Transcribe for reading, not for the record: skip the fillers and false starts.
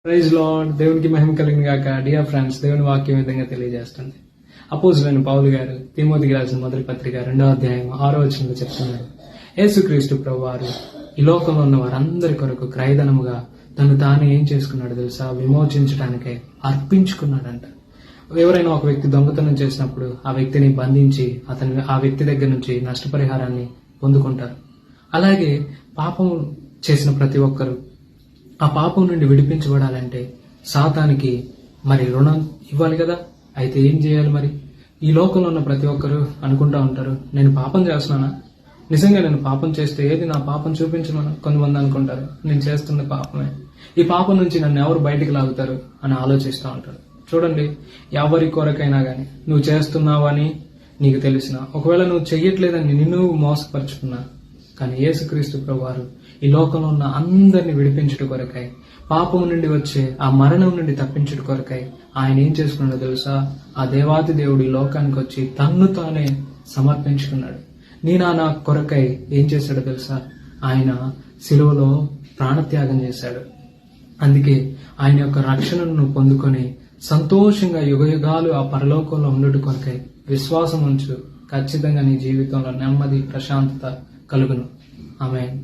Praise lord, దేవునికి మహిమ కలిగిన గాక. డియర్ ఫ్రెండ్స్, దేవుని వాక్యం విధంగా తెలియజేస్తుంది. అపోస్తలుడైన పౌలు గారు తిమోతికి రాసిన మొదటి పత్రిక 2వ అధ్యాయం 6వ వచనంలో చెప్తున్నారు, యేసుక్రీస్తు ప్రభువారు ఈ లోకంలో ఉన్న వారందరి కొరకు క్రయధనముగా తను తాను ఏం చేసుకున్నాడు తెలుసా? విమోచించడానికై అర్పించుకున్నాడంట. ఎవరైనా ఒక వ్యక్తి దొంగతనం చేసినప్పుడు ఆ వ్యక్తిని బంధించి ఆ వ్యక్తి దగ్గర నుంచి నష్టపరిహారాన్ని పొందుకుంటారు. అలాగే పాపం చేసిన ప్రతి ఒక్కరు ఆ పాపం నుండి విడిపించబడాలంటే సాతానికి మరి రుణం ఇవ్వాలి కదా. అయితే ఏం చేయాలి మరి? ఈ లోకంలో ఉన్న ప్రతి ఒక్కరు అనుకుంటా ఉంటారు, నేను పాపం చేస్తున్నానా? నిజంగా నేను పాపం చేస్తే ఏది నా పాపం చూపించమని కొంతమంది అనుకుంటారు. నేను చేస్తున్న పాపమే, ఈ పాపం నుంచి నన్ను ఎవరు బయటికి లాగుతారు అని ఆలోచిస్తూ ఉంటారు. చూడండి, ఎవరి కొరకైనా గాని నువ్వు చేస్తున్నావని నీకు తెలిసిన, ఒకవేళ నువ్వు చెయ్యట్లేదని నిన్ను మోసపరుచుకున్నా, కానీ యేసుక్రీస్తు ప్రభువారు ఈ లోకంలో ఉన్న అందరిని విడిపించుట కొరకై, పాపం నుండి వచ్చే ఆ మరణం నుండి తప్పించుట కొరకై ఆయన ఏం చేసుకున్నాడో తెలుసా? ఆ దేవాది దేవుడు ఈ లోకానికి వచ్చి తన్ను తానే సమర్పించుకున్నాడు. నా కొరకై ఏం చేశాడో తెలుసా? ఆయన సిలువలో ప్రాణత్యాగం చేశాడు. అందుకే ఆయన యొక్క రక్షణను పొందుకొని సంతోషంగా యుగయుగాలు ఆ పరలోకంలో ఉండుట కొరకై విశ్వాసం ఉంచు. ఖచ్చితంగా నీ జీవితంలో నెమ్మది, ప్రశాంతత కలుగును. ఆమేన్.